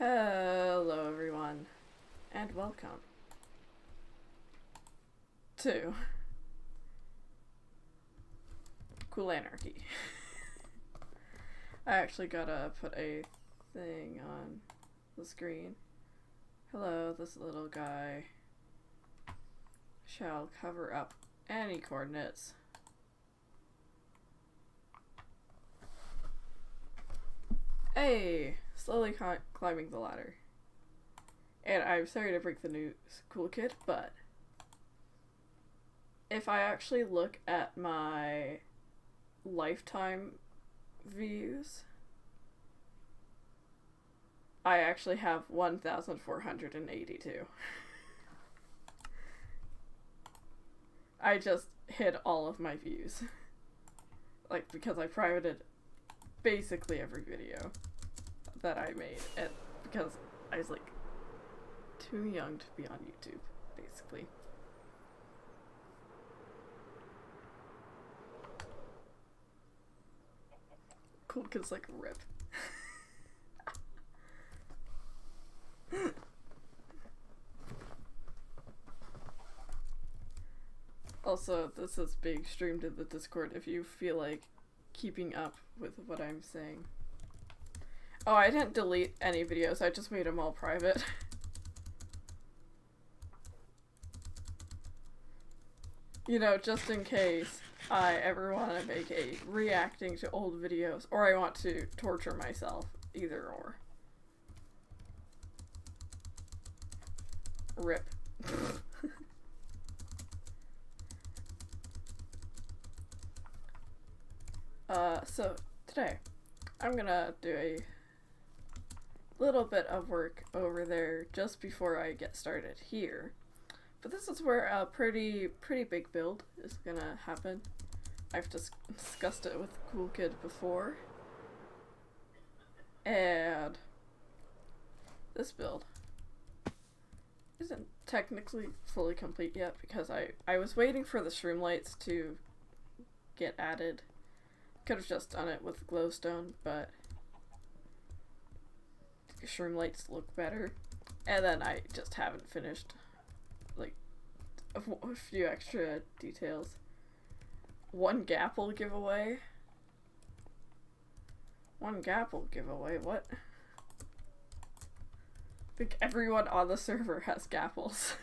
Hello everyone, and welcome to Kool Anarchy. I actually gotta put a thing on the screen. Hello, this little guy shall cover up any coordinates. Hey! Slowly climbing the ladder. And I'm sorry to break the news, cool kid, but if I actually look at my lifetime views, I actually have 1,482. I just hid all of my views. Like, because I privated basically every video that I made, and because I was like too young to be on YouTube, basically. Cool kids like rip. Also, this is being streamed in the Discord if you feel like keeping up with what I'm saying. Oh, I didn't delete any videos, I just made them all private. You know, just in case I ever want to make a reacting to old videos, or I want to torture myself, either or. RIP. So today I'm gonna do a little bit of work over there just before I get started here. But this is where a pretty big build is gonna happen. I've discussed it with Cool Kid before. And this build isn't technically fully complete yet because I was waiting for the Shroomlights to get added. Could have just done it with glowstone, but Shroomlights look better. And then I just haven't finished, like, a few extra details. One Gapple giveaway? One Gapple giveaway? What? I think everyone on the server has Gapples.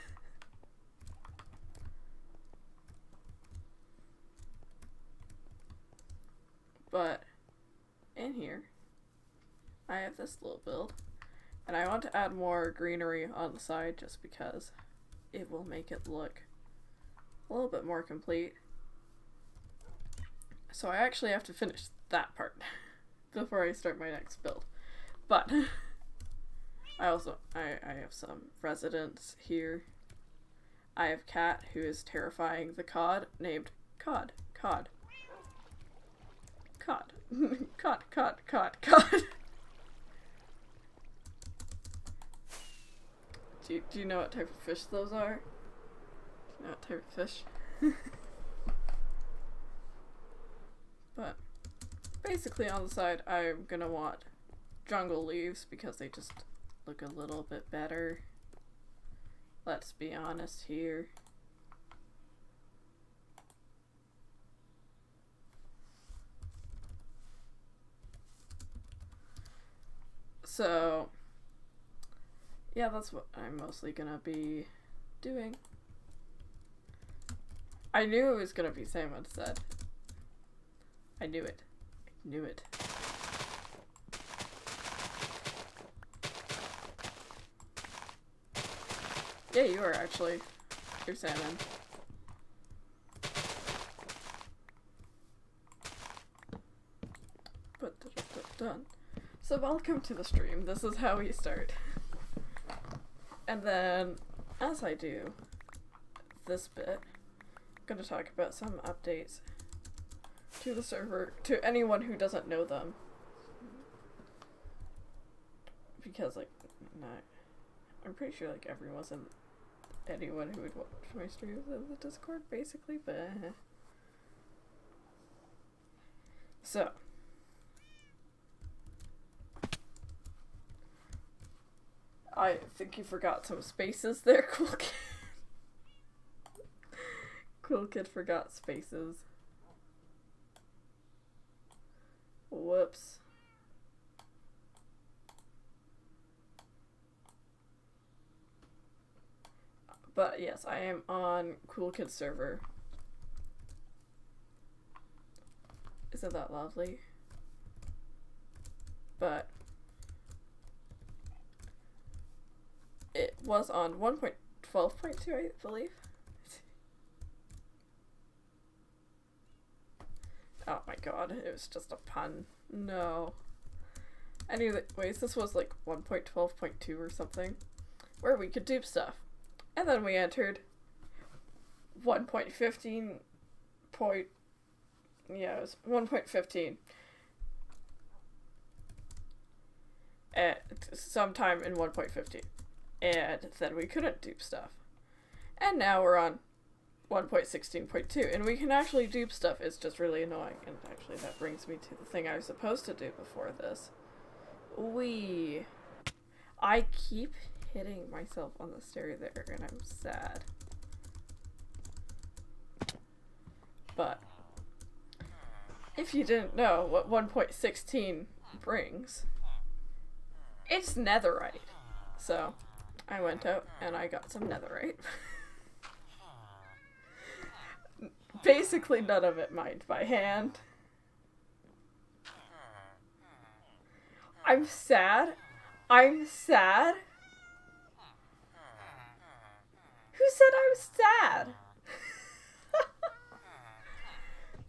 But in here, I have this little build, and I want to add more greenery on the side just because it will make it look a little bit more complete. So I actually have to finish that part before I start my next build. But I have some residents here. I have Cat, who is terrifying the cod, named Cod. Cod. Cod. Cod. Do you know what type of fish those are? Do you know what type of fish? But basically on the side I'm gonna want jungle leaves because they just look a little bit better. Let's be honest here. So, yeah, that's what I'm mostly gonna be doing. I knew it was gonna be same what it said. I knew it. I knew it. Yeah, you are actually. You're salmon. But done. So welcome to the stream. This is how we start. And then, as I do this bit, I'm going to talk about some updates to the server, to anyone who doesn't know them. Because, like, I'm pretty sure, like, anyone who would watch my streams in the Discord, basically, but... So, I think you forgot some spaces there, Cool Kid. Cool Kid forgot spaces. Whoops. But yes, I am on Cool Kid server. Isn't that lovely? But it was on 1.12.2, I believe. Oh my god, it was just a pun. No. Anyways, this was like 1.12.2 or something, where we could dupe stuff. And then we entered 1.15. Yeah, it was 1.15. At sometime in 1.15. And then we couldn't dupe stuff. And now we're on 1.16.2, and we can actually dupe stuff. It's just really annoying. And actually that brings me to the thing I was supposed to do before this. I keep hitting myself on the stair there, and I'm sad. But if you didn't know what 1.16 brings, it's netherite. So I went out and I got some netherite. Basically none of it mined by hand. I'm sad. I'm sad. Who said I was sad?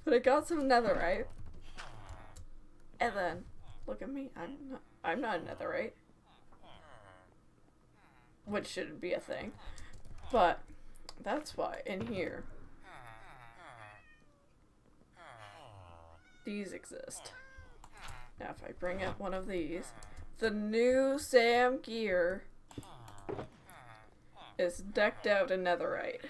But I got some netherite. And then, look at me. I'm not a netherite. Which shouldn't be a thing. But that's why in here these exist. Now if I bring up one of these, the new Sam gear is decked out in netherite.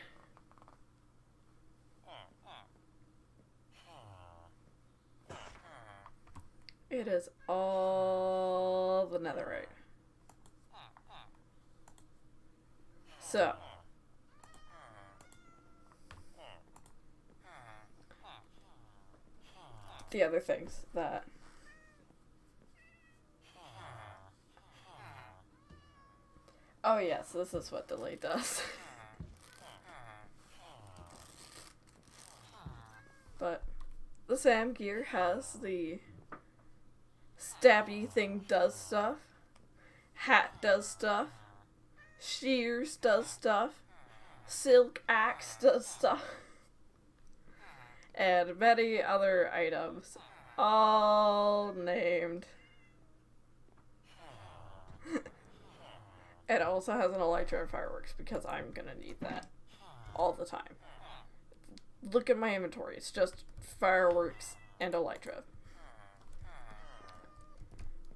It is all the netherite. So the other things that oh yes, this is what delay does. But the Sam gear has the stabby thing does stuff, hat does stuff, shears does stuff, silk axe does stuff, and many other items, all named. It also has an elytra and fireworks because I'm gonna need that all the time. Look at my inventory, it's just fireworks and elytra.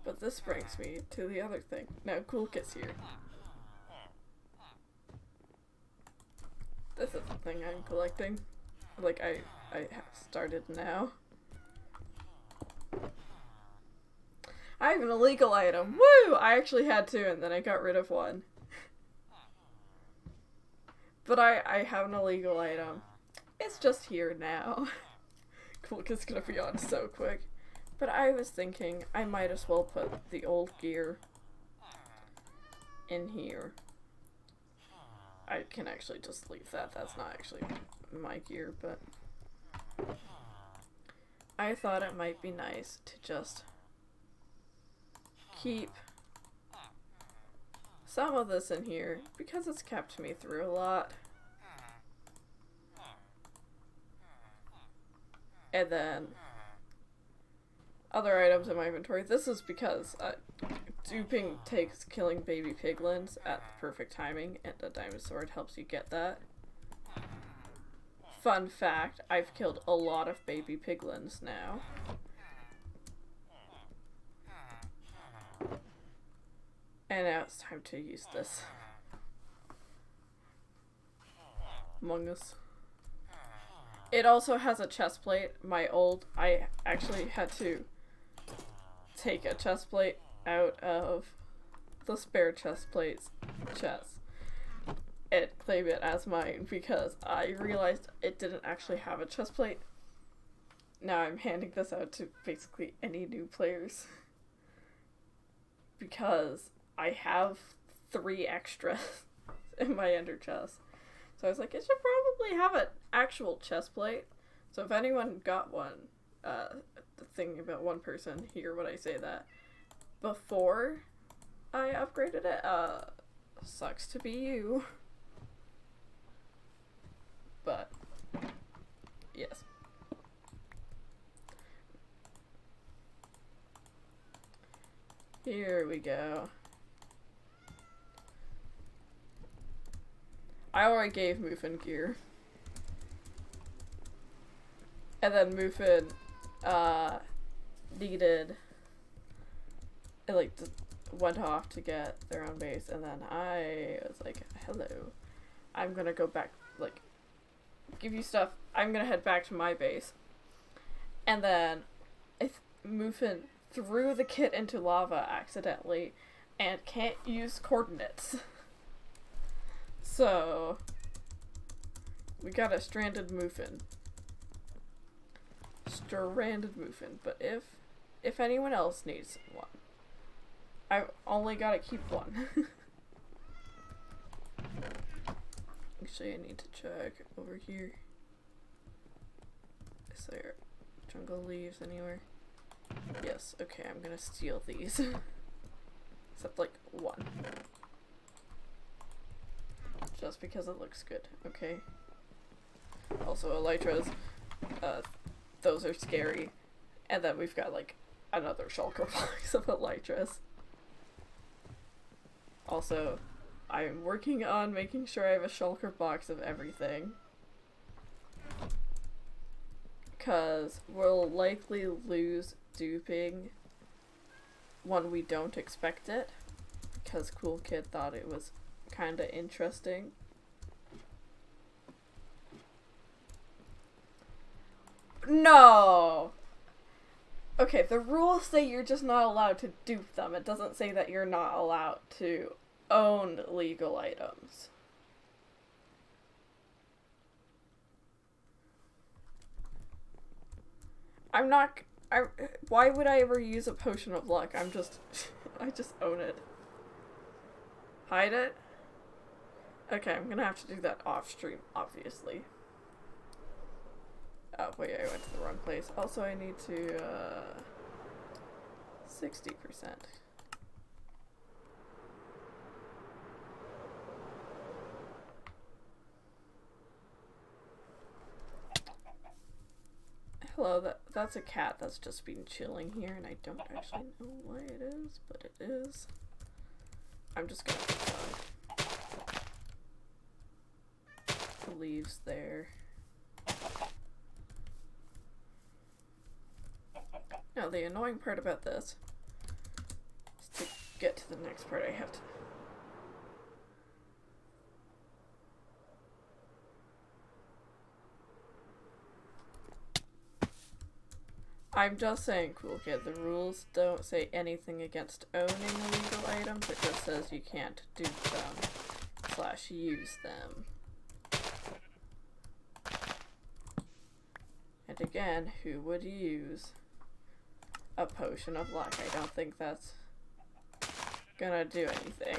But this brings me to the other thing. Now Cool Kid's here. This is the thing I'm collecting. Like, I have started now. I have an illegal item. Woo! I actually had two and then I got rid of one. But I have an illegal item. It's just here now. Cool Kid's gonna be on so quick. But I was thinking I might as well put the old gear in here. I can actually just leave that. That's not actually my gear, but I thought it might be nice to just keep some of this in here because it's kept me through a lot. And then other items in my inventory. This is because duping takes killing baby piglins at the perfect timing, and a diamond sword helps you get that. Fun fact, I've killed a lot of baby piglins now. And now it's time to use this. Among Us. It also has a chest plate. I actually had to take a chest plate out of the spare chest plates and claim it as mine because I realized it didn't actually have a chest plate. Now I'm handing this out to basically any new players because I have 3 extras in my ender chest. So I was like, it should probably have an actual chest plate. So if anyone got one, the thing about one person here when I say that, before I upgraded it, sucks to be you. But, yes. Here we go. I already gave Muffin gear. And then Muffin, needed, it like went off to get their own base, and then I was like, hello, I'm gonna go back, like, give you stuff, I'm gonna head back to my base. And then Muffin threw the kit into lava accidentally and can't use coordinates. So we got a stranded Muffin. But if anyone else needs one, I've only gotta keep one. Actually, I need to check over here. Is there jungle leaves anywhere? Yes, okay, I'm gonna steal these. Except like 1. Just because it looks good, okay? Also, elytras, those are scary. And then we've got like another shulker box of elytras. Also, I'm working on making sure I have a shulker box of everything. Because we'll likely lose duping when we don't expect it. Because Cool Kid thought it was kinda interesting. No! Okay, the rules say you're just not allowed to dupe them. It doesn't say that you're not allowed to own legal items. Why would I ever use a potion of luck? I just own it. Hide it? Okay, I'm gonna have to do that off stream, obviously. Oh, wait, I went to the wrong place. Also, I need to, 60%. Hello, that's a cat that's just been chilling here, and I don't actually know why it is, but it is. I'm just gonna put the leaves there. Now, the annoying part about this is to get to the next part I have to... I'm just saying, Cool Kid, the rules don't say anything against owning illegal items, it just says you can't dupe them / use them. And again, who would use a potion of luck? I don't think that's gonna do anything.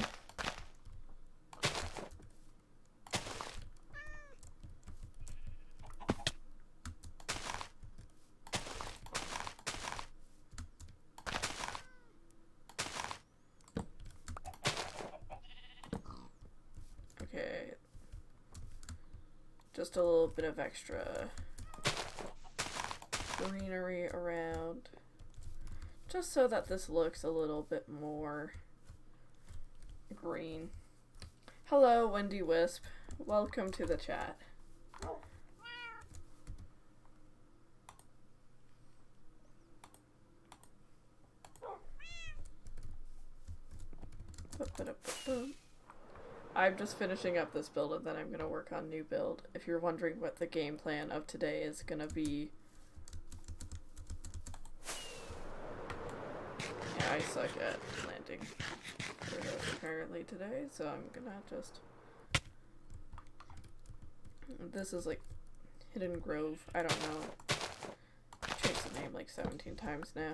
Okay. Just a little bit of extra greenery around. Just so that this looks a little bit more green. Hello, Wendy Wisp. Welcome to the chat. I'm just finishing up this build and then I'm gonna work on new build. If you're wondering what the game plan of today is gonna be. Yeah, I suck at landing. for this apparently today, so I'm gonna just... This is like Hidden Grove. I don't know. I've changed the name like 17 times now.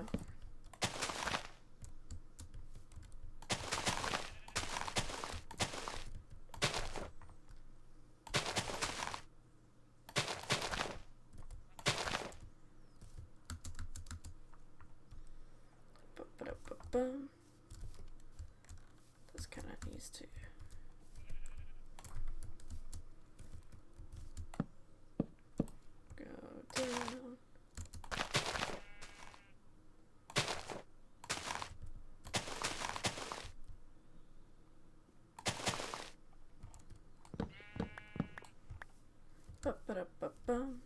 This kind of needs to go down. Ba-ba-da-ba-bum.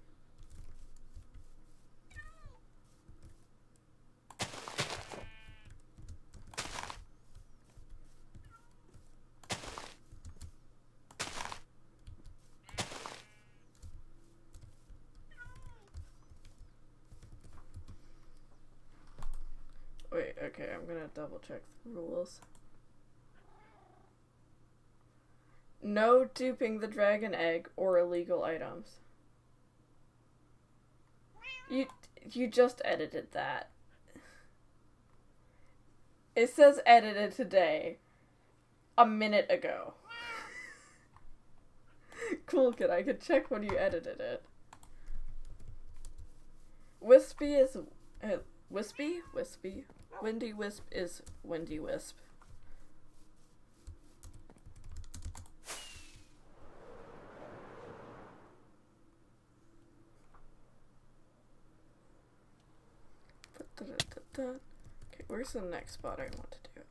Wait, okay, I'm gonna double check the rules. No duping the dragon egg or illegal items. You just edited that. It says edited today. A minute ago. Cool kid, I could check when you edited it. Wispy is... Wispy? Wispy. Windy Wisp is Windy Wisp. Okay, where's the next spot I want to do?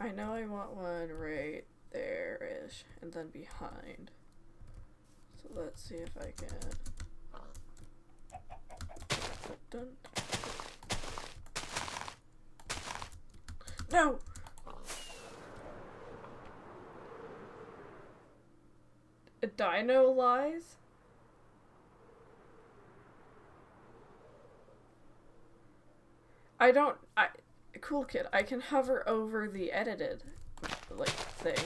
I know I want one right there-ish, and then behind. So let's see if I can... No! A dino lies? Cool kid, I can hover over the edited, like, thing,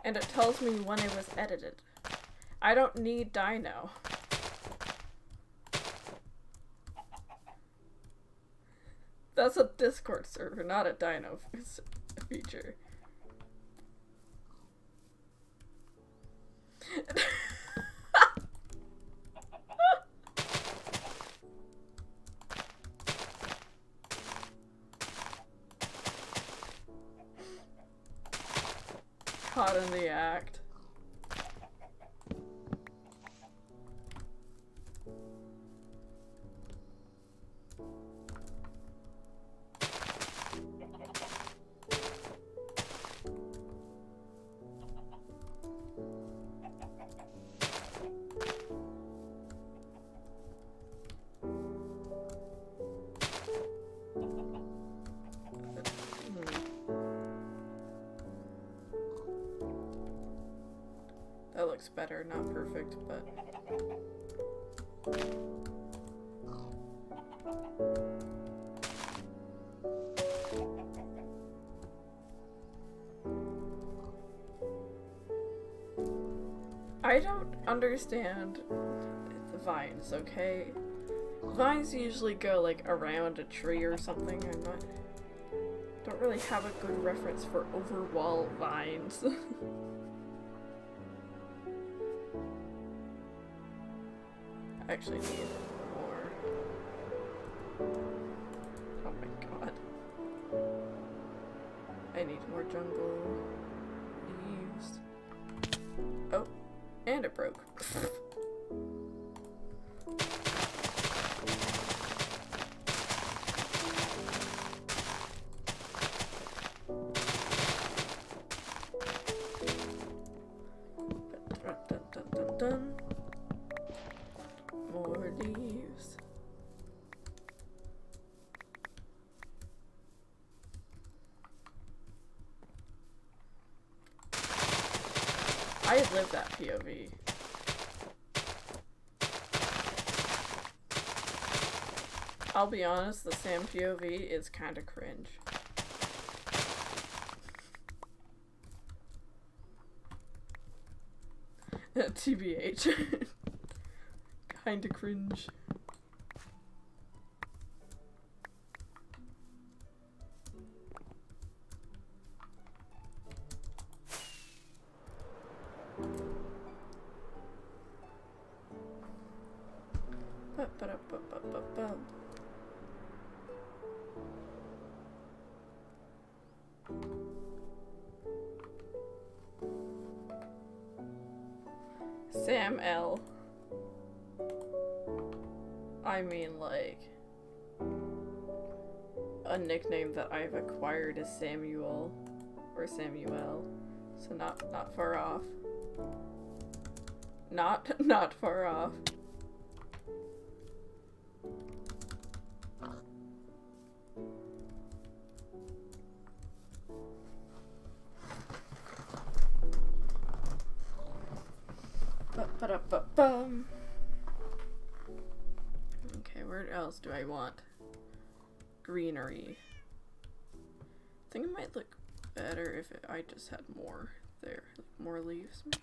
and it tells me when it was edited. I don't need dino. That's a Discord server, not a dino feature. Caught in the act. That looks better, not perfect, but... I don't understand the vines, okay? Vines usually go, like, around a tree or something. Don't really have a good reference for overwall vines. I actually need more. Oh my god. I need more jungle leaves. Oh, and it broke. Dun. More leaves. I live that POV. I'll be honest, the Sam POV is kinda cringe. TBH. Kinda cringe. Ba-ba-da-ba-ba-ba-ba. Sam L. I mean, like, a nickname that I've acquired is Samuel or Samuel, so not far off. Not far off. Ba-ba-da-ba-bum. Okay, where else do I want greenery? I think it might look better if I just had more there, like more leaves maybe.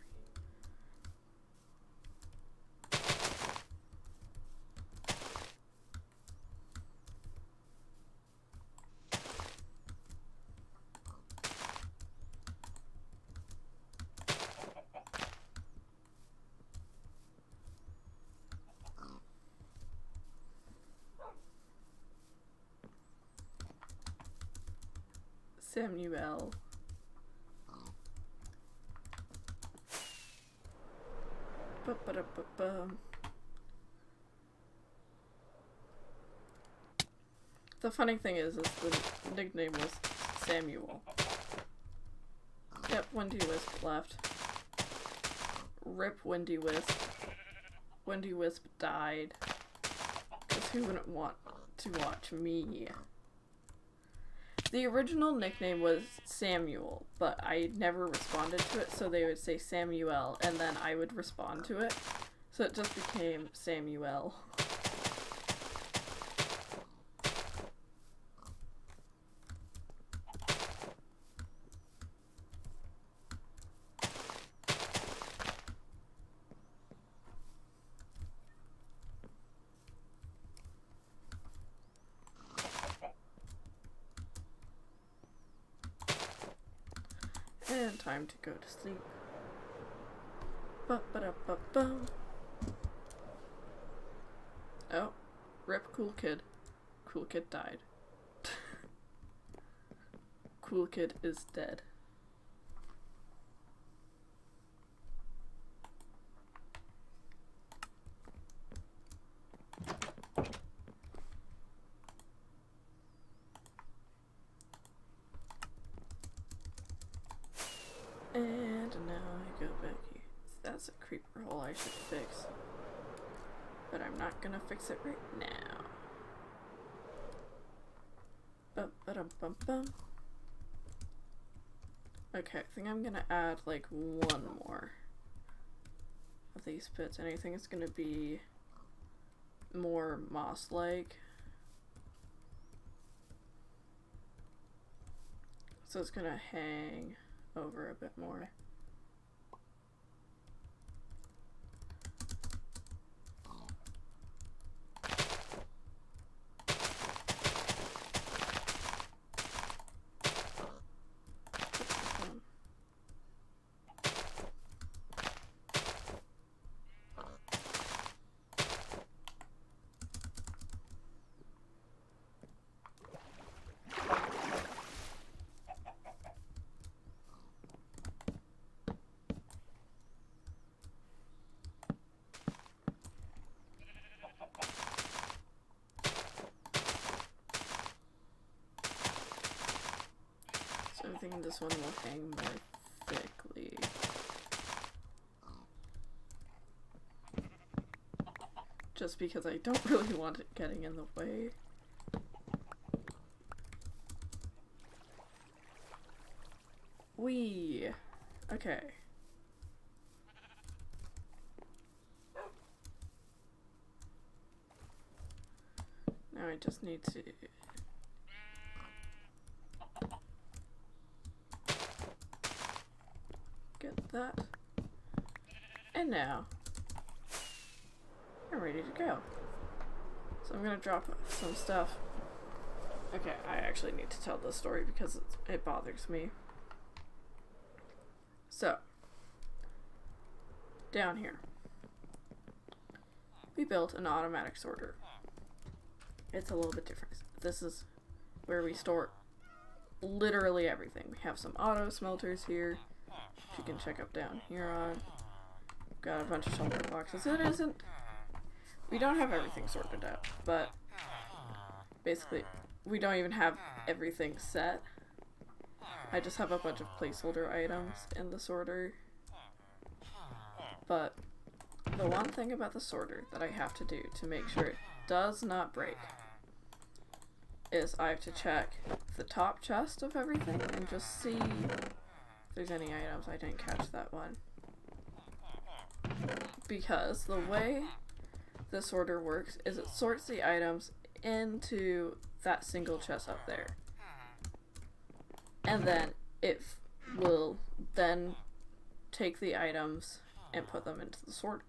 Samuel. Ba-ba-da-ba-bum. The funny thing is the nickname was Samuel. Yep, Wendy Wisp left. Rip Wendy Wisp. Wendy Wisp died. Because who wouldn't want to watch me? The original nickname was Samuel, but I never responded to it, so they would say Samuel, and then I would respond to it. So it just became Samuel. And time to go to sleep. Ba-ba-da-ba-bum. Oh, rip Cool Kid. Cool Kid died. Cool Kid is dead. And now I go back here. That's a creeper hole I should fix. But I'm not gonna fix it right now. Bum-ba-dum-bum-bum. Okay, I think I'm gonna add like one more of these pits, and I think it's gonna be more moss-like. So it's gonna hang over a bit more. So I'm thinking this one will hang more thickly. Just because I don't really want it getting in the way. Wee! Okay. Now I just need to get that. And now, I'm ready to go. So I'm gonna drop some stuff. Okay, I actually need to tell this story because it bothers me. So, down here, we built an automatic sorter. It's a little bit different. This is where we store literally everything. We have some auto smelters here, which you can check up down here on. We've got a bunch of shulker boxes. We don't have everything sorted out, but basically we don't even have everything set. I just have a bunch of placeholder items in the sorter. But the one thing about the sorter that I have to do to make sure it does not break is I have to check the top chest of everything and just see if there's any items. I didn't catch that one. Because the way the sorter works is it sorts the items into that single chest up there. And then it will then take the items and put them into the sorter.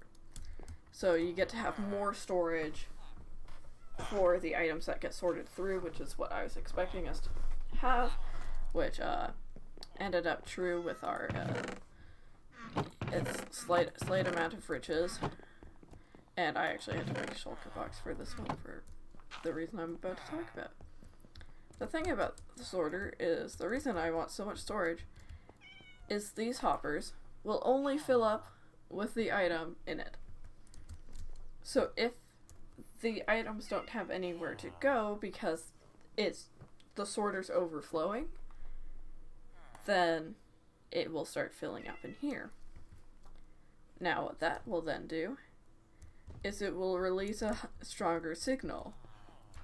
So you get to have more storage for the items that get sorted through, which is what I was expecting us to have, which ended up true with our it's slight amount of riches. And I actually had to make a shulker box for this one for the reason I'm about to talk about. The thing about the sorter is, the reason I want so much storage is these hoppers will only fill up with the item in it. So if the items don't have anywhere to go because the sorter's overflowing, then it will start filling up in here. Now what that will then do is it will release a stronger signal,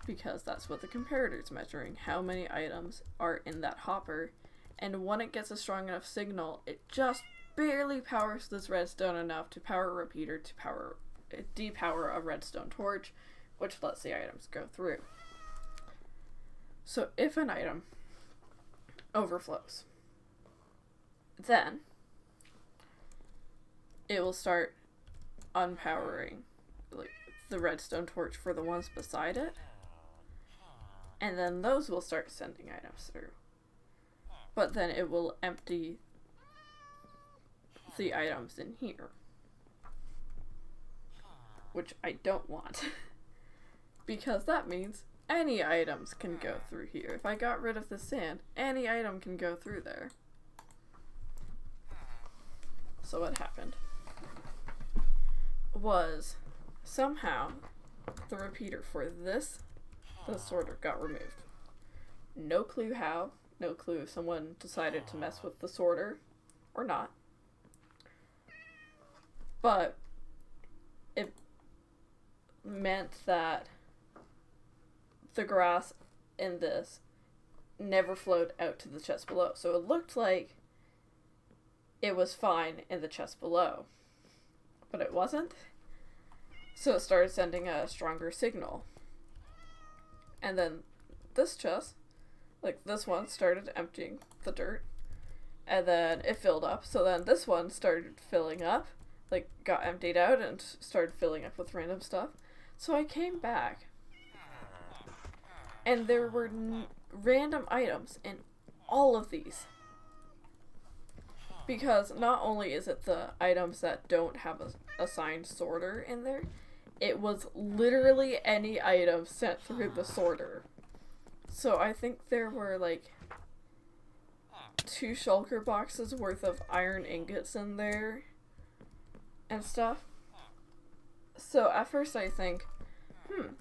because that's what the comparator's measuring, how many items are in that hopper, and when it gets a strong enough signal, it just barely powers this redstone enough to power a repeater to depower a redstone torch, which lets the items go through. So if an item overflows, then it will start unpowering the redstone torch for the ones beside it, and then those will start sending items through. But then it will empty the items in here, which I don't want. Because that means any items can go through here. If I got rid of the sand, any item can go through there. So what happened was somehow the repeater for the sorter got removed. No clue how, no clue if someone decided to mess with the sorter or not. But it meant that the grass in this never flowed out to the chest below. So it looked like it was fine in the chest below, but it wasn't. So it started sending a stronger signal. And then this chest, like this one, started emptying the dirt. And then it filled up. So then this one started filling up, like got emptied out and started filling up with random stuff. So I came back, and there were random items in all of these. Because not only is it the items that don't have a assigned sorter in there, it was literally any item sent through the sorter. So I think there were like 2 shulker boxes worth of iron ingots in there and stuff. So at first I think,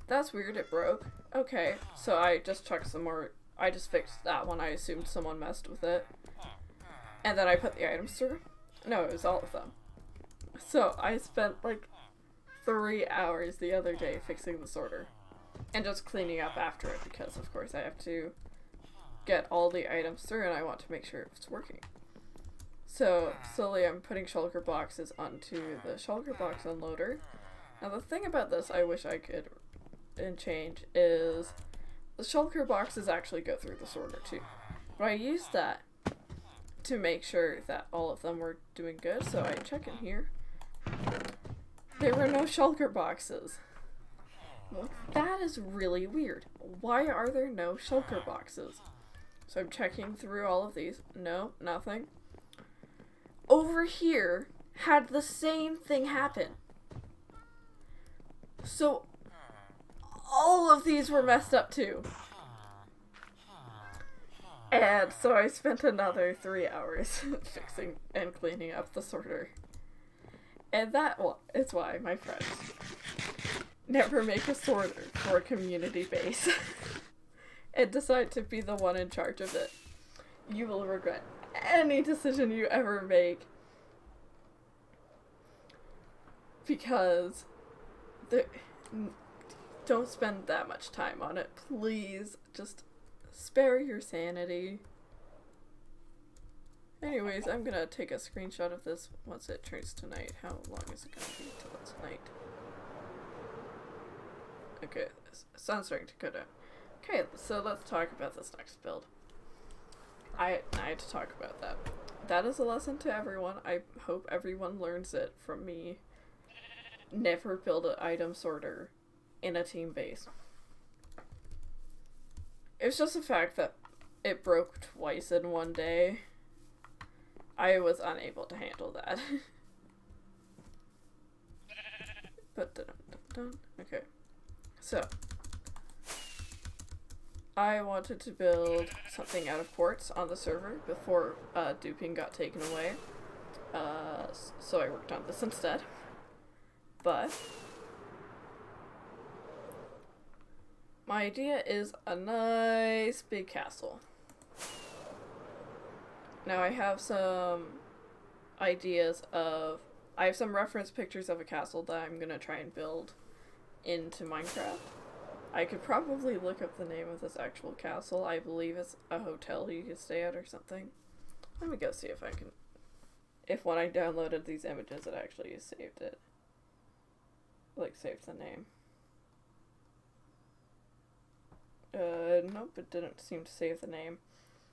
that's weird, it broke. Okay, so I just chucked some more. I just fixed that one. I assumed someone messed with it. And then I put the items through. No, it was all of them. So I spent like 3 hours the other day fixing the sorter. And just cleaning up after it, because of course I have to get all the items through and I want to make sure it's working. So slowly I'm putting shulker boxes onto the shulker box unloader. Now the thing about this I wish I could change is the shulker boxes actually go through the sorter too. But I used that to make sure that all of them were doing good, so I check in here There were no shulker boxes. Well, that is really weird. Why are there no shulker boxes? So I'm checking through all of these. No, nothing. Over here had the same thing happen. So all of these were messed up too. And so I spent another 3 hours fixing and cleaning up the sorter. And that is why, my friends, never make a sorter for a community base and decide to be the one in charge of it. You will regret any decision you ever make, because don't spend that much time on it. Please, just spare your sanity. Anyways, I'm gonna take a screenshot of this once it turns to night. How long is it gonna be till it's night? Okay, the sun's starting to go down. Okay, so let's talk about this next build. I had to talk about that. That is a lesson to everyone. I hope everyone learns it from me. Never build an item sorter in a team base. It's just the fact that it broke twice in one day. I was unable to handle that. But okay. So I wanted to build something out of quartz on the server before duping got taken away. So I worked on this instead. But my idea is a nice big castle. Now I have some ideas of... I have some reference pictures of a castle that I'm gonna try and build into Minecraft. I could probably look up the name of this actual castle. I believe it's a hotel you could stay at or something. Let me go see if I can... If when I downloaded these images it actually saved it. Like, saved the name. Nope, it didn't seem to save the name.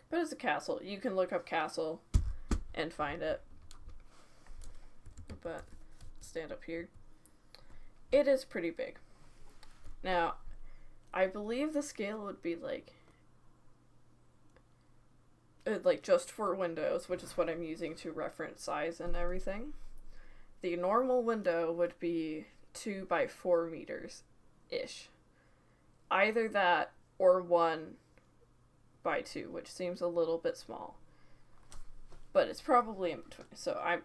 But it's a castle. You can look up castle and find it. But, stand up here. It is pretty big. Now, I believe the scale would be like just for windows, which is what I'm using to reference size and everything. The normal window would be 2 by 4 meters-ish. Either that or 1 by 2, which seems a little bit small. But it's probably in between. So I'm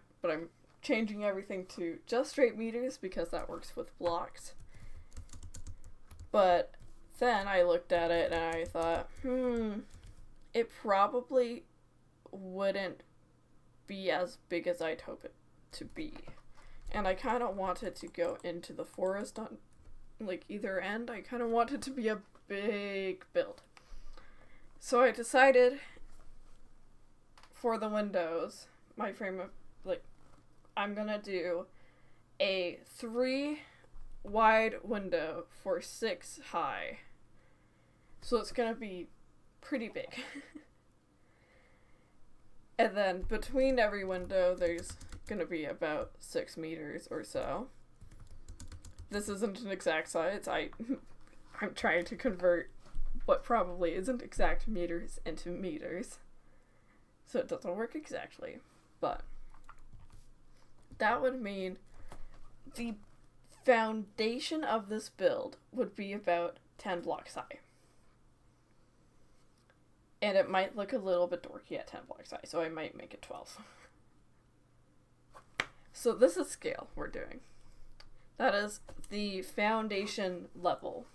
changing everything to just straight meters because that works with blocks. But then I looked at it and I thought, it probably wouldn't be as big as I'd hope it to be. And I kind of wanted to go into the forest on like either end. I kind of wanted to be a big build. So I decided for the windows, my frame of, I'm gonna do a 3 wide window for 6 high. So it's gonna be pretty big. And then between every window, there's gonna be about 6 meters or so. This isn't an exact size. I'm trying to convert what probably isn't exact meters into meters. So it doesn't work exactly. But that would mean the foundation of this build would be about 10 blocks high. And it might look a little bit dorky at 10 blocks high, so I might make it 12. So this is scale we're doing. That is the foundation level.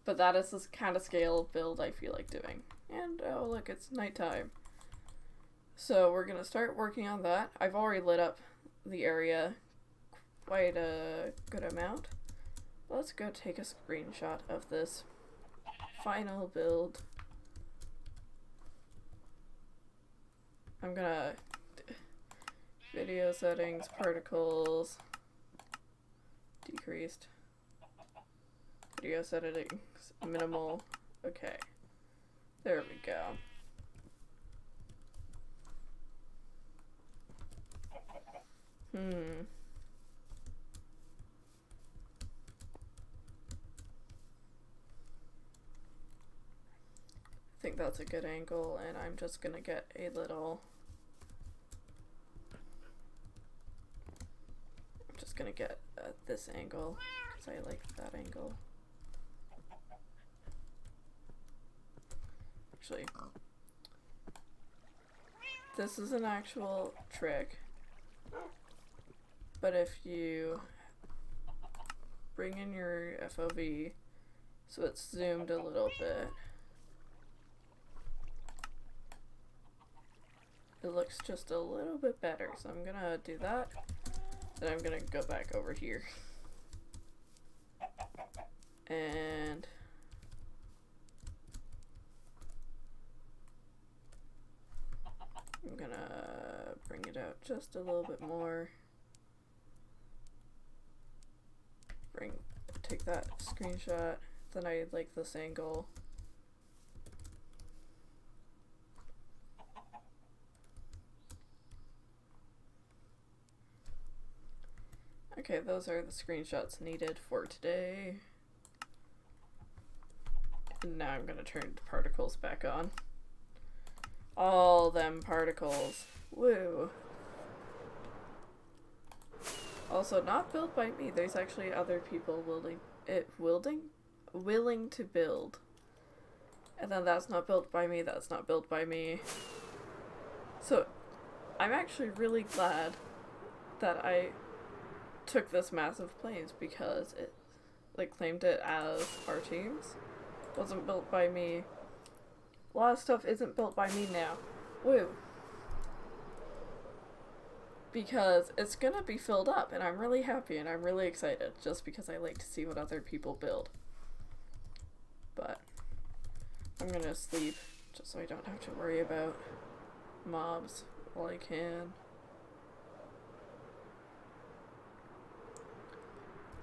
But that is this kind of scale build I feel like doing. And, oh look, it's nighttime. So we're gonna start working on that. I've already lit up the area quite a good amount. Let's go take a screenshot of this final build. I'm gonna... Video settings, particles, decreased. Video settings, minimal. Okay. There we go. think that's a good angle, and I'm just gonna get a little... I'm just gonna get this angle, because I like that angle. Actually, this is an actual trick, but if you bring in your FOV so it's zoomed a little bit, it looks just a little bit better. So I'm gonna do that, then I'm gonna go back over here and I'm gonna bring it out just a little bit more. Take that screenshot. Then I like this angle. Okay, those are the screenshots needed for today. And now I'm gonna turn the particles back on. All them particles. Woo. Also, not built by me. There's actually other people willing to build. And then that's not built by me, that's not built by me. So, I'm actually really glad that I took this massive planes because it, like, claimed it as our team's. Wasn't built by me. A lot of stuff isn't built by me now. Woo. Because it's gonna be filled up, and I'm really happy and I'm really excited just because I like to see what other people build. But I'm gonna sleep just so I don't have to worry about mobs while I can.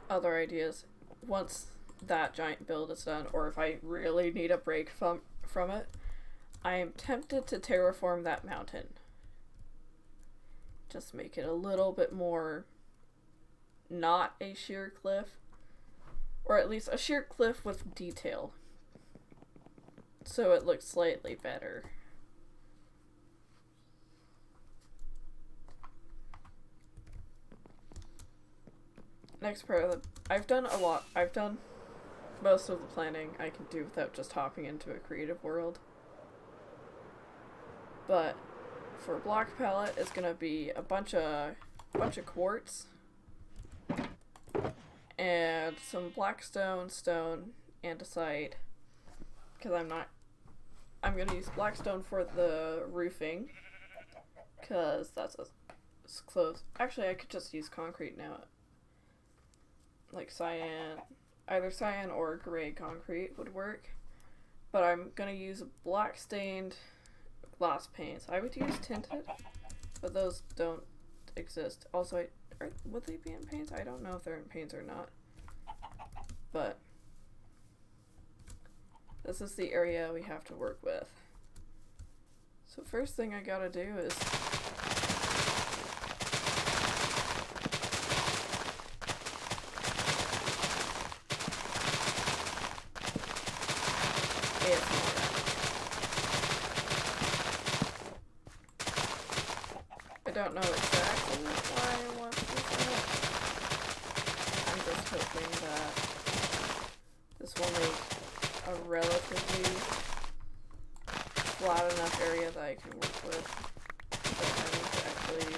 Other ideas, once that giant build is done, or if I really need a break from it, I am tempted to terraform that mountain. Just make it a little bit more not a sheer cliff, or at least a sheer cliff with detail, so it looks slightly better. Next part of I've done most of the planning I can do without just hopping into a creative world. But for block palette, it's gonna be a bunch of quartz and some black stone, andesite. Because I'm gonna use black stone for the roofing, because that's as close. Actually, I could just use concrete now. Like cyan, either cyan or gray concrete would work. But I'm gonna use black stained glass paints. I would use tinted, but those don't exist. Also, would they be in paints? I don't know if they're in paints or not. But this is the area we have to work with. So first thing I gotta do is I don't know exactly why I want to do that. I'm just hoping that this will make a relatively flat enough area that I can work with without having to actually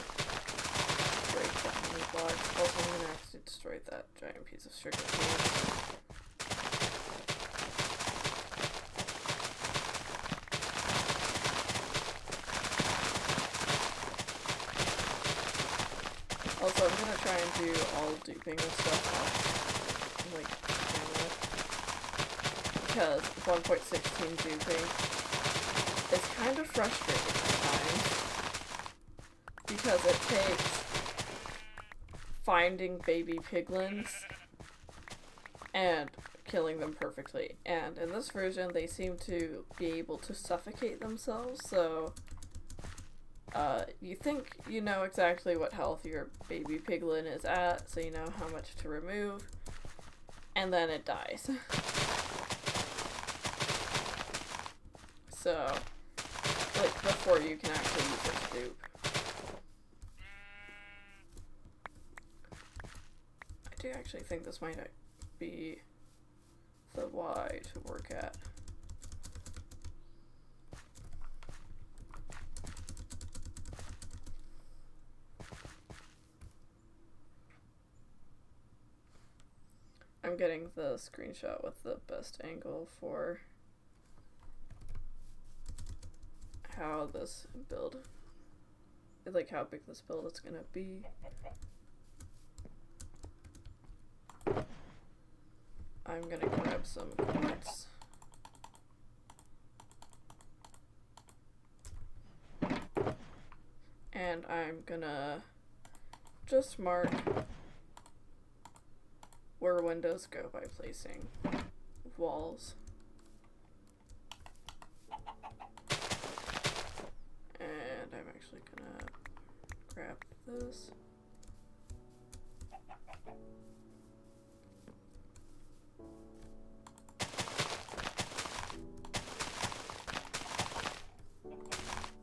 break that many blocks. Also, I'm going to have to destroy that giant piece of sugar cane. Also, I'm gonna try and do all duping of stuff off, like, camera, because 1.16 duping is kind of frustrating at times, because it takes finding baby piglins and killing them perfectly, and in this version they seem to be able to suffocate themselves, so you think you know exactly what health your baby piglin is at, so you know how much to remove, and then it dies. So, like, before you can actually use a stoop. I do actually think this might be the Y to work at. I'm getting the screenshot with the best angle for how this build, like how big this build is gonna be. I'm gonna grab some quartz. And I'm gonna just mark where windows go by placing walls. And I'm actually gonna grab this.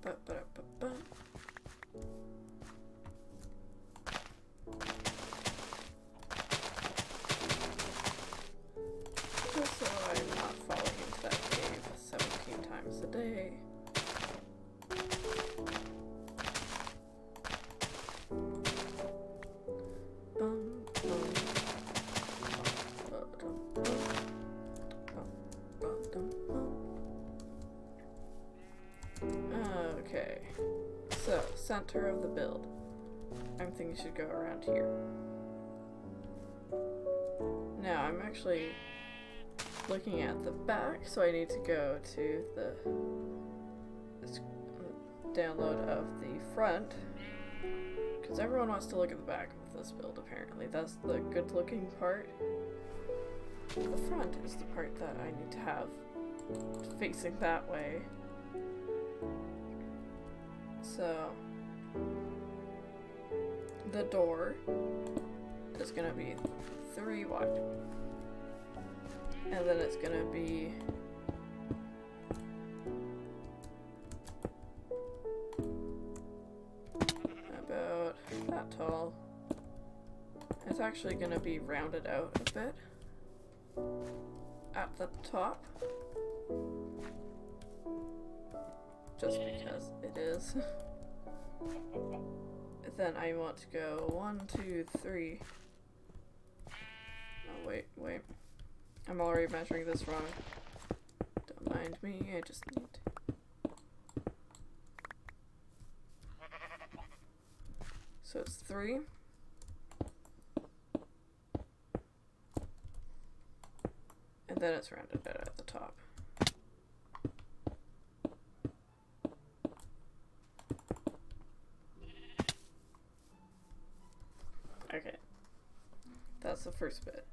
Ba-ba-da-ba-ba. Just so I'm not falling into that cave 17 times a day. Okay, so center of the build. I'm thinking should go around here. Now I'm actually looking at the back, so I need to go to the download of the front, because everyone wants to look at the back of this build apparently. That's the good looking part. The front is the part that I need to have facing that way. So the door is gonna be 3 wide. And then it's gonna be about that tall. It's actually gonna be rounded out a bit at the top. Just because it is. Then I want to go 1, 2, 3. Oh, wait. I'm already measuring this wrong. Don't mind me, I just need to. So it's 3. And then it's rounded out at the top. Okay. That's the first bit.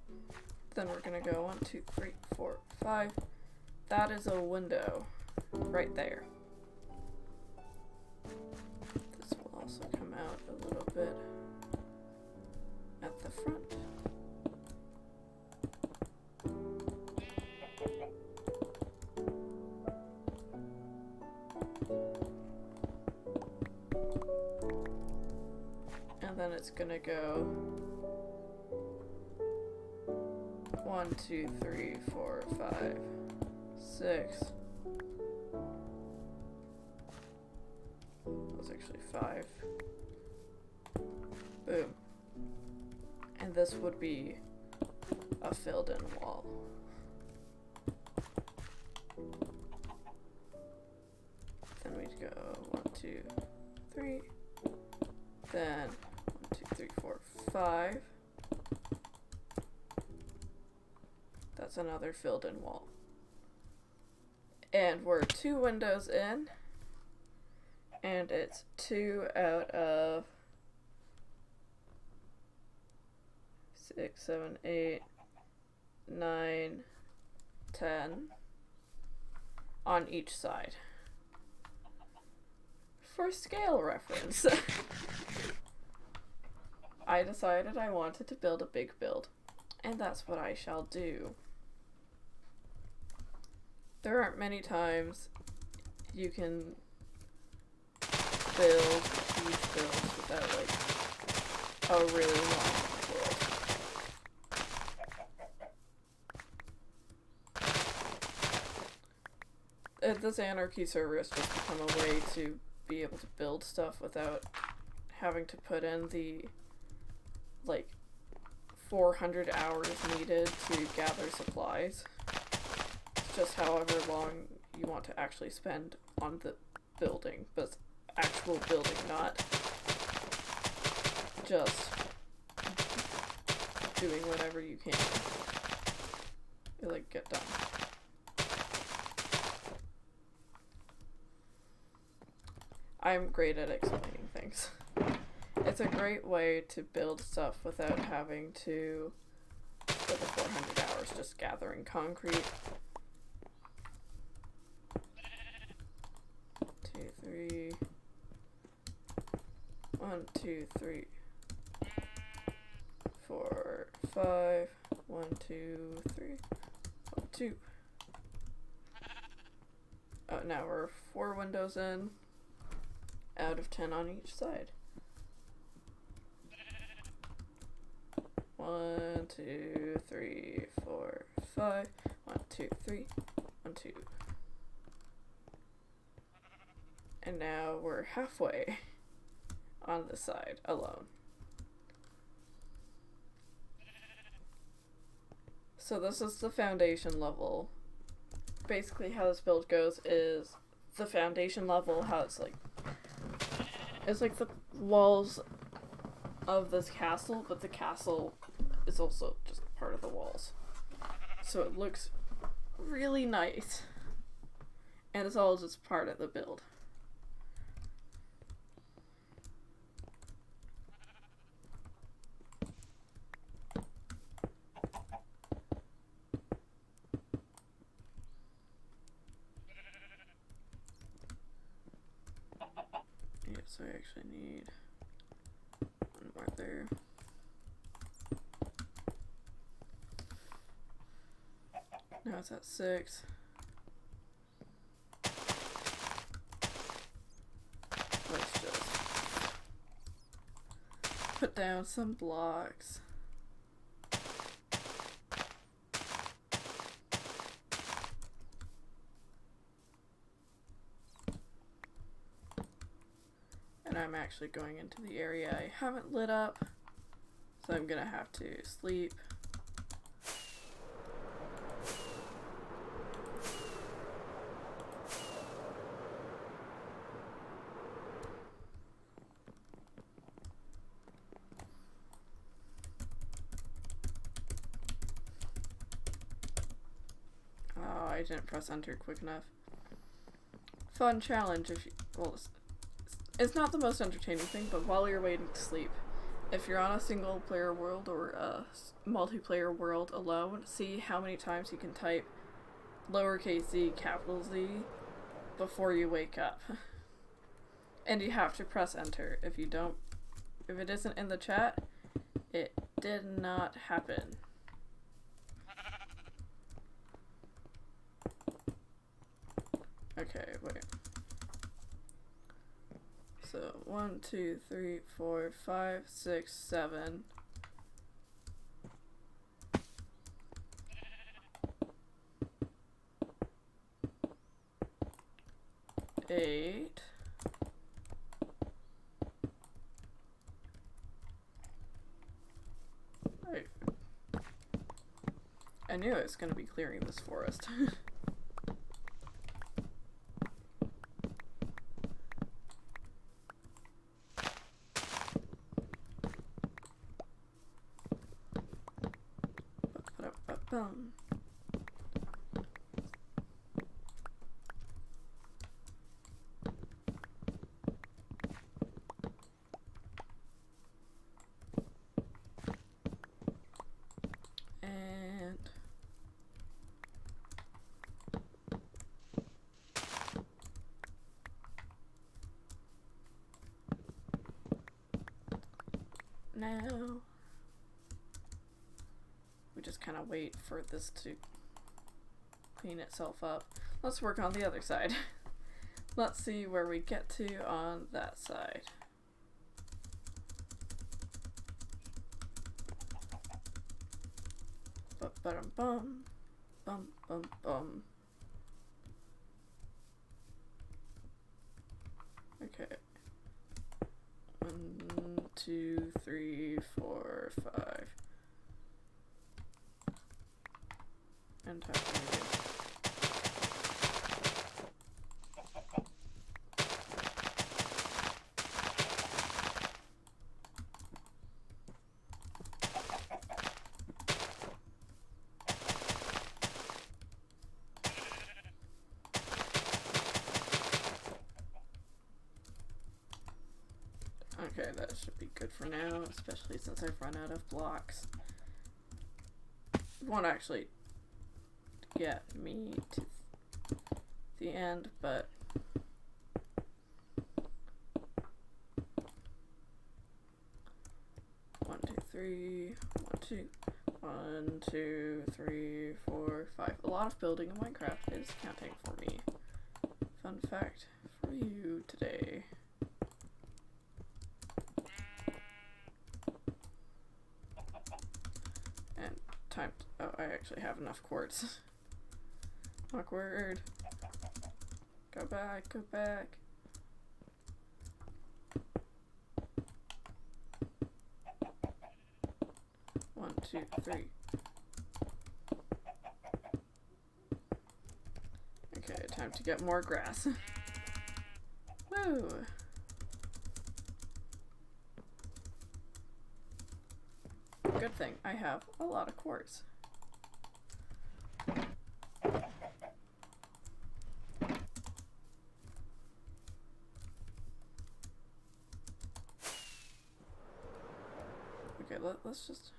Then we're gonna go 1, 2, 3, 4, 5. That is a window right there. This will also come out a little bit at the front. And then it's gonna go 1, 2, 3, 4, 5, 6. That was actually 5. Boom. And this would be a filled in wall. Then we'd go 1, 2, 3. Then 1, 2, 3, 4, 5. That's another filled in wall. And we're 2 windows in. And it's 2 out of 6, 7, 8, 9, 10 on each side. For scale reference, I decided I wanted to build a big build, and that's what I shall do. There aren't many times you can build huge builds without like a really long world. This Anarchy server has just become a way to be able to build stuff without having to put in the like 400 hours needed to gather supplies. It's just however long you want to actually spend on the building, but actual building, not just doing whatever you can to like get done. I'm great at explaining things. It's a great way to build stuff without having to spend the 400 hours just gathering concrete. 2, 3. 1, 2, 3, 4, 5. 1, 2, 3. 1, 2. Oh, now we're 4 windows in, out of 10 on each side. 1, 2, 3, 4, 5. 1, 2, 3. 1, 2. And now we're halfway on the side alone. So this is the foundation level. Basically how this build goes is the foundation level has like, it's like the walls of this castle, but the castle is also just part of the walls. So it looks really nice. And it's all just part of the build. So I actually need one more there. Now it's at 6. Let's just put down some blocks. And I'm actually going into the area I haven't lit up, so I'm gonna have to sleep. Oh, I didn't press enter quick enough. Fun challenge if you, well, it's not the most entertaining thing, but while you're waiting to sleep, if you're on a single player world or a multiplayer world alone, see how many times you can type lowercase z, capital Z before you wake up. And you have to press enter. If you don't, if it isn't in the chat, it did not happen. Okay, wait. So 1, 2, 3, 4, 5, 6, 7. 8. Right. I knew I was going to be clearing this forest. And now we just kind of wait for this to clean itself up. Let's work on the other side. Let's see where we get to on that side. Bum bum bum bum bum. Okay. 1, 2, 3, 4, 5. And time to move. Okay, that should be good for now, especially since I've run out of blocks. It won't actually get me to the end, but one, two, three, 1, 2, 1, 2, 3, 4, 5. A lot of building in Minecraft is counting for me. Fun fact for you today. And time to, oh, I actually have enough quartz. Awkward. Go back, go back. One, two, three. Okay, time to get more grass. Woo! Good thing I have a lot of quartz. Okay, let's just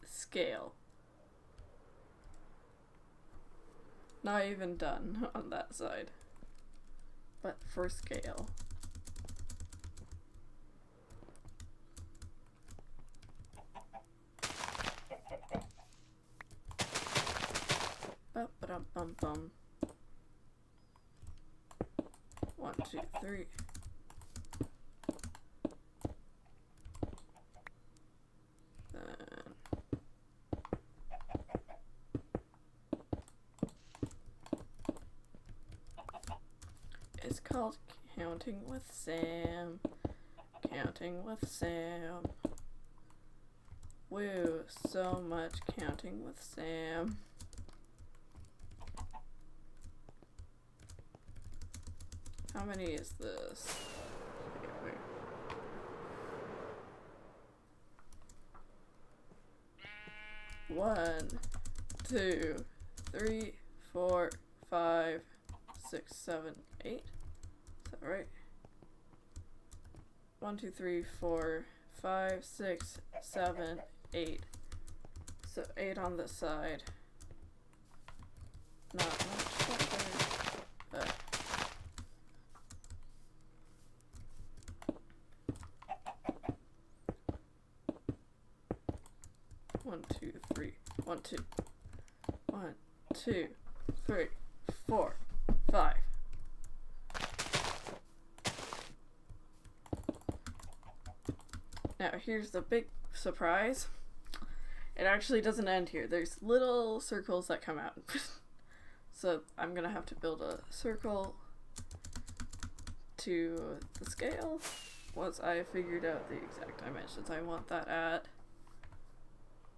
scale. Not even done on that side, but for scale. Bum. 1, 2, 3. It's called Counting with Sam. Counting with Sam. Woo, so much counting with Sam. How many is this? Okay, wait. 1, 2, 3, 4, 5, 6, 7, 8. Is that right? 1, 2, 3, 4, 5, 6, 7, 8. So 8 on this side. Not much better, but 1, 2, 3, 1, 2, 1, 2, 3, 4, 5. Now here's the big surprise. It actually doesn't end here. There's little circles that come out. So I'm gonna have to build a circle to the scale once I figured out the exact dimensions I want that at.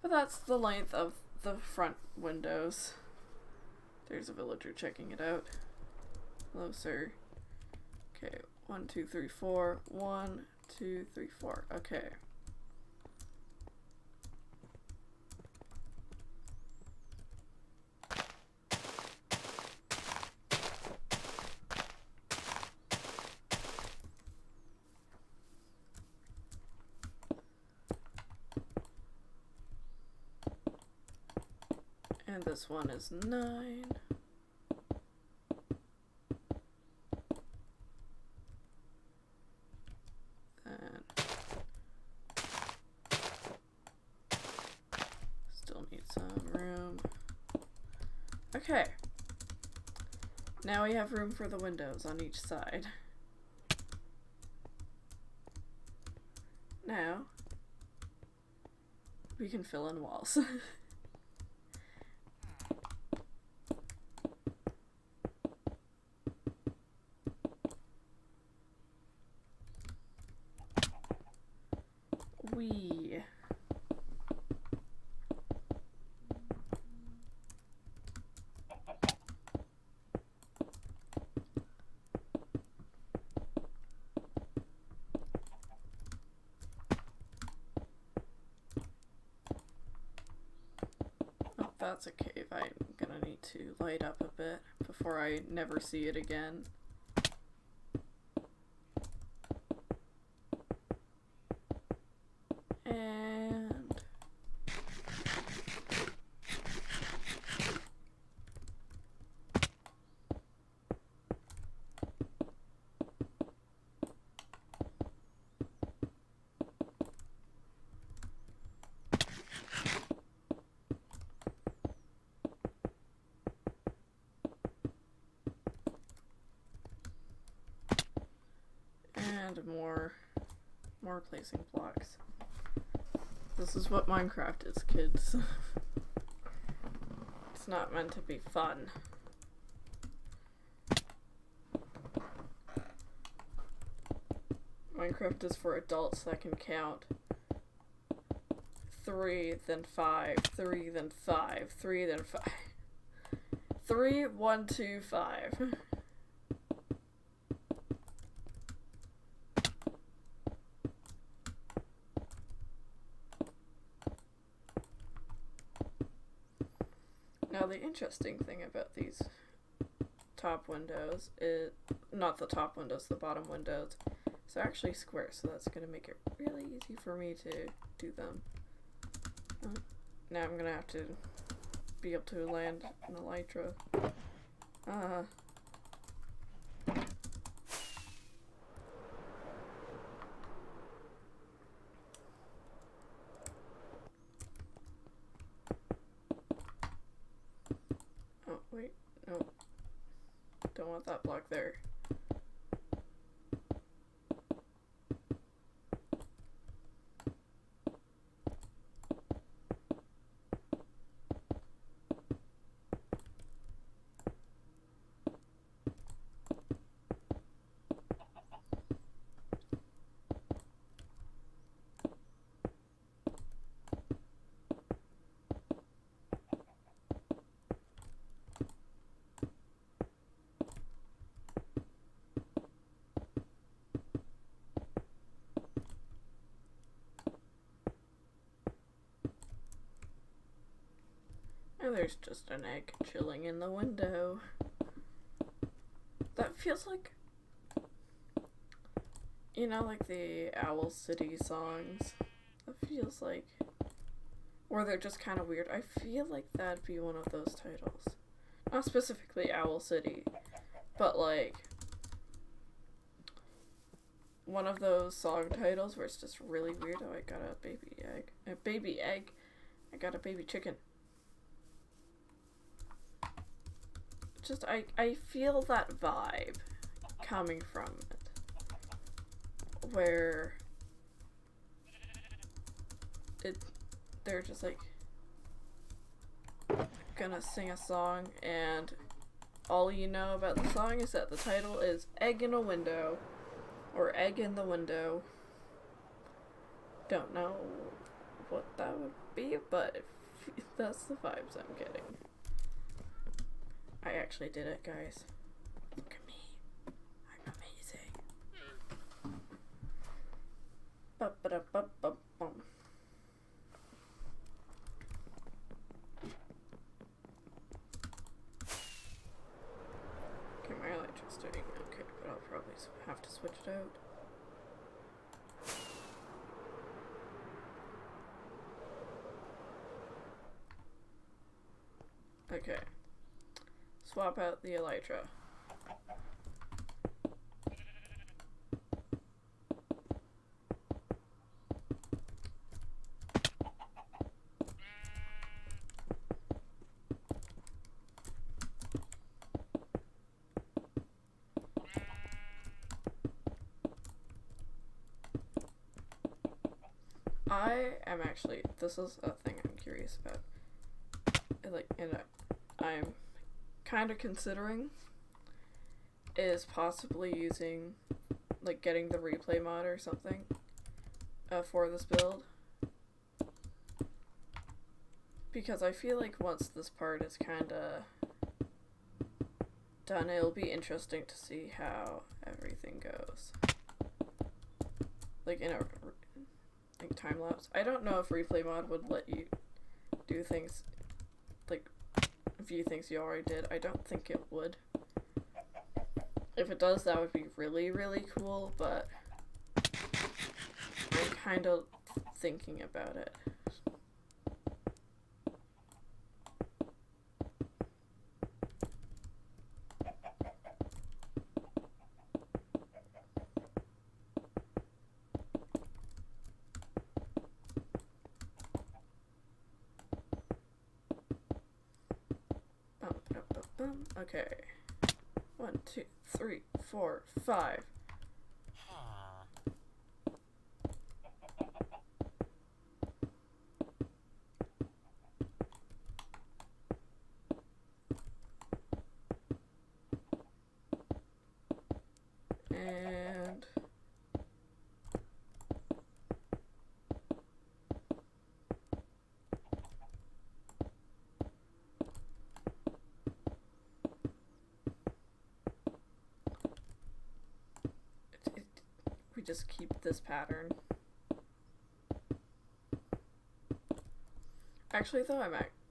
But that's the length of the front windows. There's a villager checking it out. Hello, sir. Okay, 1, 2, 3, 4. 1, 2, 3, 4. Okay. And this one is 9. And still need some room. Okay. Now we have room for the windows on each side. Now we can fill in walls. We that's a cave. I'm gonna need to light up a bit before I never see it again. And more placing blocks. This is what Minecraft is, kids. It's not meant to be fun. Minecraft is for adults that can count 3, then 5, 3, then 5, 3, then 5. 3, 1, 2, 5. Now the interesting thing about these top windows is, not the top windows, the bottom windows, it's actually square, so that's going to make it really easy for me to do them. Now I'm going to have to be able to land an elytra. Oh, wait, no. Don't want that block there. And there's just an egg chilling in the window. That feels like, you know, like the Owl City songs. That feels like, or they're just kind of weird. I feel like that'd be one of those titles. Not specifically Owl City, but like one of those song titles where it's just really weird. Oh, I got a baby egg. A baby egg. I got a baby chicken. Just, I feel that vibe coming from it. Where they're just like gonna sing a song and all you know about the song is that the title is Egg in a Window or Egg in the Window. Don't know what that would be, but that's the vibes I'm getting. I actually did it, guys. Look at me. I'm amazing. Ba-ba-da-ba-ba-bum. Okay, my elytra's doing okay, but I'll probably have to switch it out. Okay. Swap out the elytra. I am actually, this is a thing I'm curious about. Like, I'm kind of considering is possibly using, like, getting the replay mod or something for this build. Because I feel like once this part is kind of done, it'll be interesting to see how everything goes. Like, in a like time lapse. I don't know if replay mod would let you do things, like, view things you already did. I don't think it would. If it does, that would be really, really cool, but I'm kind of thinking about it. Okay. 1, 2, 3, 4, 5. And we just keep this pattern. Actually, though,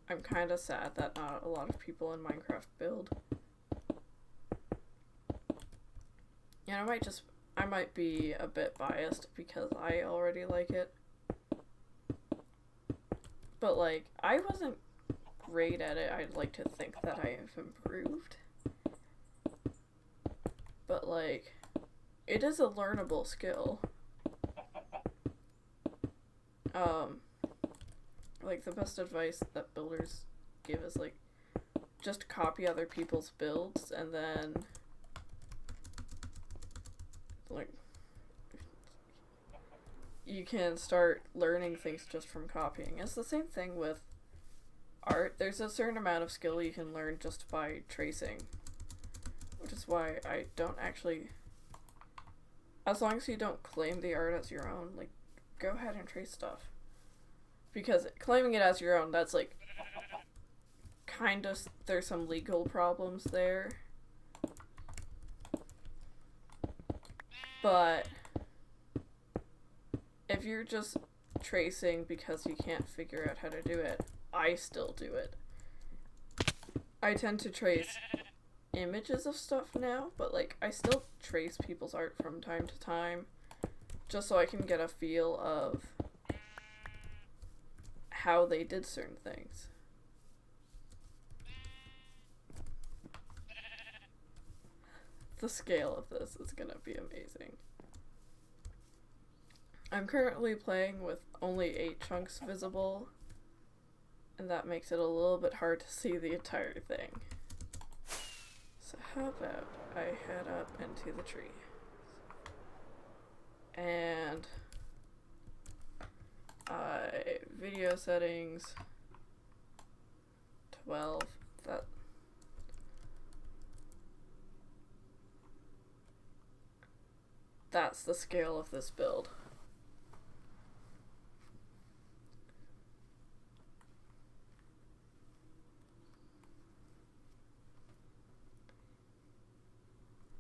I'm kind of sad that not a lot of people in Minecraft build. And I might be a bit biased because I already like it. But, like, I wasn't great at it. I'd like to think that I have improved. But, like, it is a learnable skill. Like, the best advice that builders give is, like, just copy other people's builds and then, like, you can start learning things just from copying. It's the same thing with art. There's a certain amount of skill you can learn just by tracing, which is why I don't actually, as long as you don't claim the art as your own, like, go ahead and trace stuff. Because claiming it as your own, that's, like, kind of, there's some legal problems there. But if you're just tracing because you can't figure out how to do it, I still do it. I tend to trace images of stuff now, but, like, I still trace people's art from time to time, just so I can get a feel of how they did certain things. The scale of this is gonna be amazing. I'm currently playing with only 8 chunks visible, and that makes it a little bit hard to see the entire thing. So how about I head up into the tree. And video settings 12. That's the scale of this build.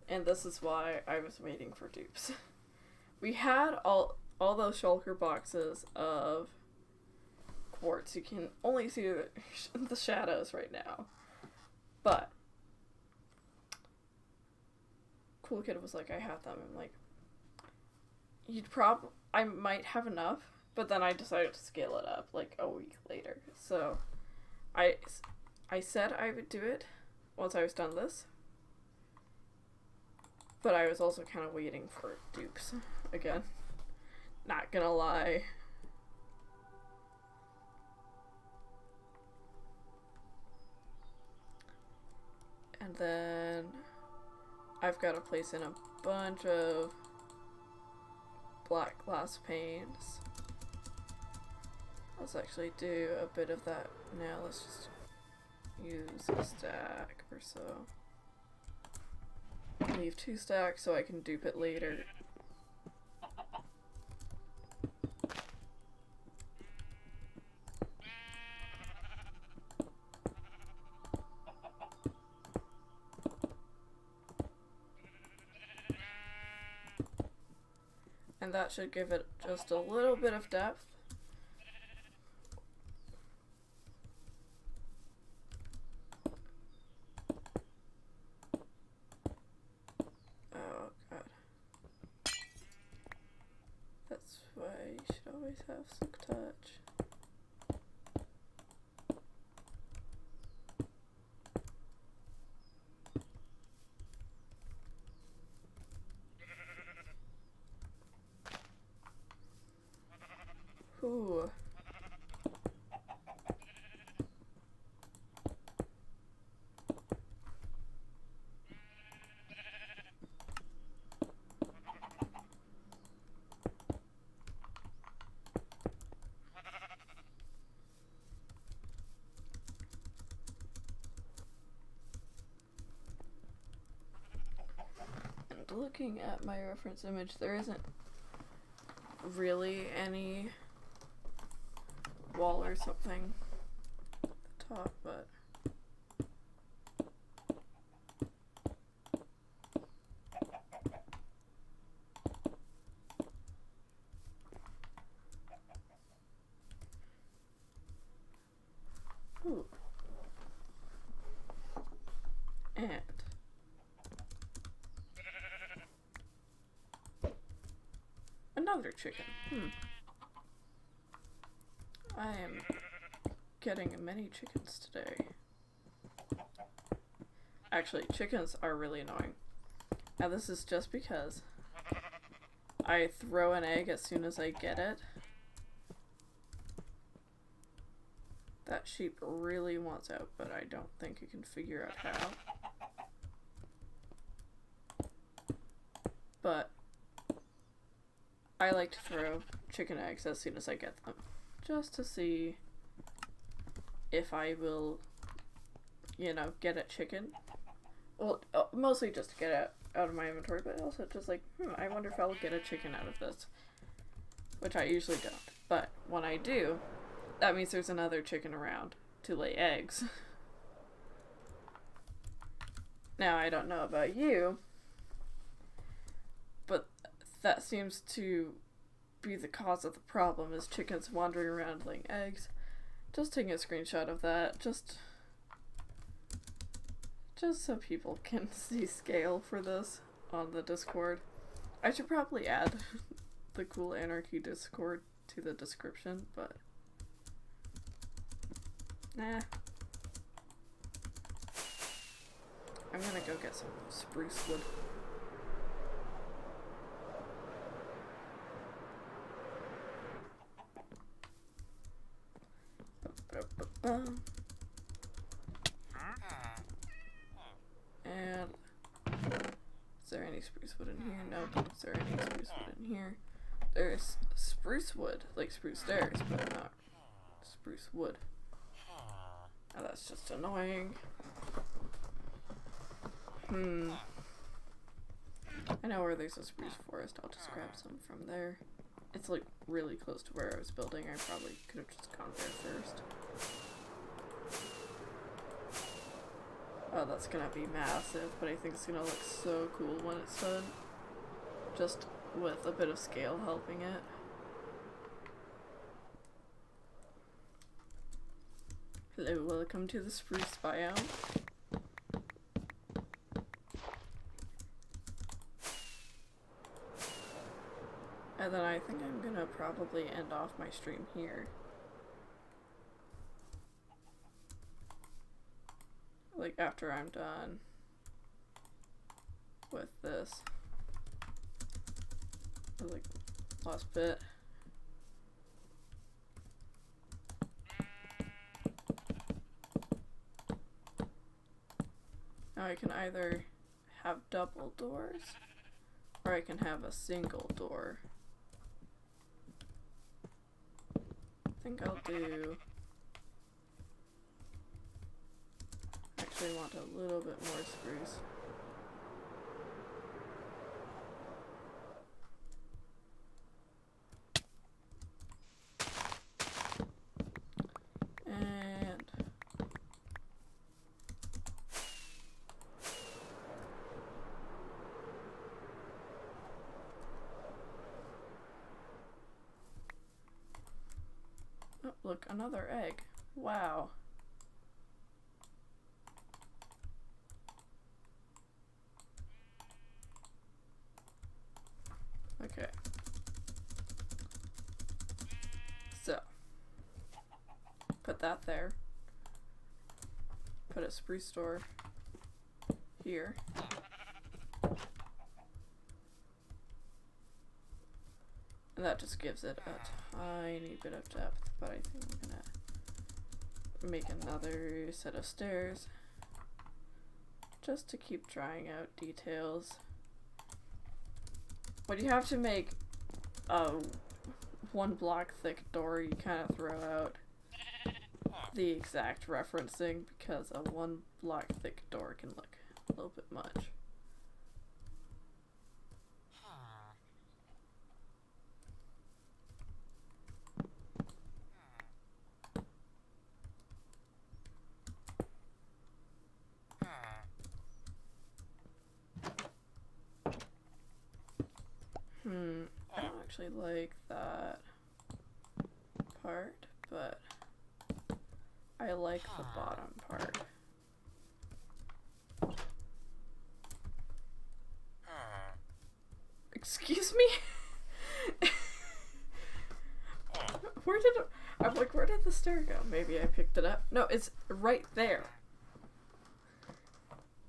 And this is why I was waiting for dupes. We had all those shulker boxes of quartz. You can only see the shadows right now. But Cool Kid was like, I have them. I'm like, I might have enough, but then I decided to scale it up like a week later. So I said I would do it once I was done this. But I was also kind of waiting for dupes again. Not gonna lie. And then I've got to place in a bunch of black glass panes. Let's actually do a bit of that now. Let's just use a stack or so. Leave 2 stacks so I can dupe it later. And that should give it just a little bit of depth. Oh god. That's why you should always have silk touch. Ooh. And looking at my reference image, there isn't really any wall or something at the top, but ooh. And another chicken. I am getting many chickens today. Actually, chickens are really annoying. Now this is just because I throw an egg as soon as I get it. That sheep really wants out, but I don't think you can figure out how. But I like to throw chicken eggs as soon as I get them, just to see if I will, you know, get a chicken. Well, mostly just to get it out of my inventory, but also just like, I wonder if I'll get a chicken out of this. Which I usually don't. But when I do, that means there's another chicken around to lay eggs. Now, I don't know about you, but that seems to be the cause of the problem, is chickens wandering around laying eggs. Just taking a screenshot of that, just so people can see scale for this on the Discord. I should probably add the Kool Anarchy Discord to the description, but nah. I'm gonna go get some spruce wood. And is there any spruce wood in here? Nope. Is there any spruce wood in here? There's spruce wood, like spruce stairs, but not spruce wood. Oh, that's just annoying. I know where there's a spruce forest. I'll just grab some from there. It's like really close to where I was building. I probably could have just gone there first. Oh, that's gonna be massive, but I think it's gonna look so cool when it's done. Just with a bit of scale helping it. Hello, welcome to the spruce biome. And then I think I'm gonna probably end off my stream here. Like after I'm done with this. Like last bit. Now I can either have double doors or I can have a single door. think I'll do... Actually, I want a little bit more spruce. And... oh, look, another egg. Wow. Okay. So, put that there. Put a spruce store here. And that just gives it a tiny bit of depth, but I think I'm gonna make another set of stairs just to keep trying out details. When you have to make a 1 block thick door, you kind of throw out the exact referencing because a 1 block thick door can look a little bit much. I don't actually like that part, but I like the bottom part. Excuse me? I'm like, where did the stair go? Maybe I picked it up. No, it's right there.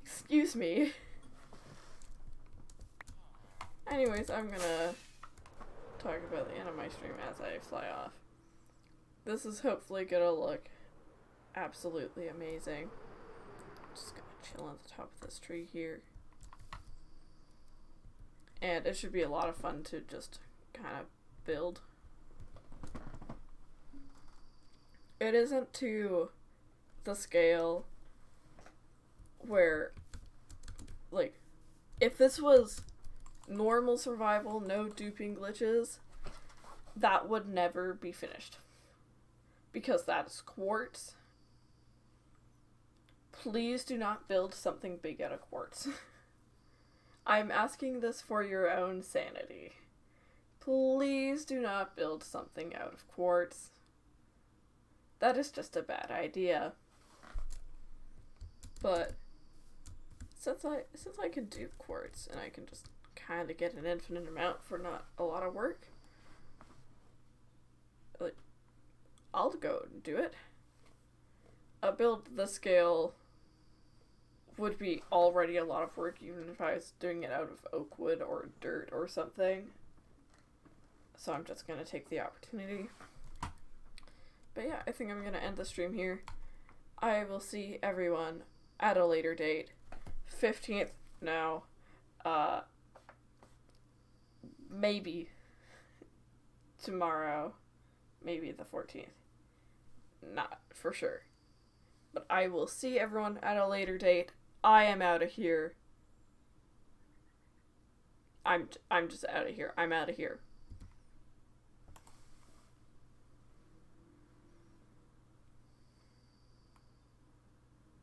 Excuse me. Anyways, I'm gonna talk about the end of my stream as I fly off. This is hopefully gonna look absolutely amazing. Just gonna chill on the top of this tree here. And it should be a lot of fun to just kind of build. It isn't to the scale where, like, if this was normal survival, no duping glitches, that would never be finished. Because that is quartz. Please do not build something big out of quartz. I'm asking this for your own sanity. Please do not build something out of quartz. That is just a bad idea. But since I can do quartz and I can just kind of get an infinite amount for not a lot of work, like, I'll go and do it. A build this scale would be already a lot of work even if I was doing it out of oak wood or dirt or something. So I'm just gonna take the opportunity. But yeah, I think I'm gonna end the stream here. I will see everyone at a later date. 15th now. Maybe tomorrow. Maybe the 14th. Not for sure. But I will see everyone at a later date. I am out of here. I'm just out of here. I'm out of here.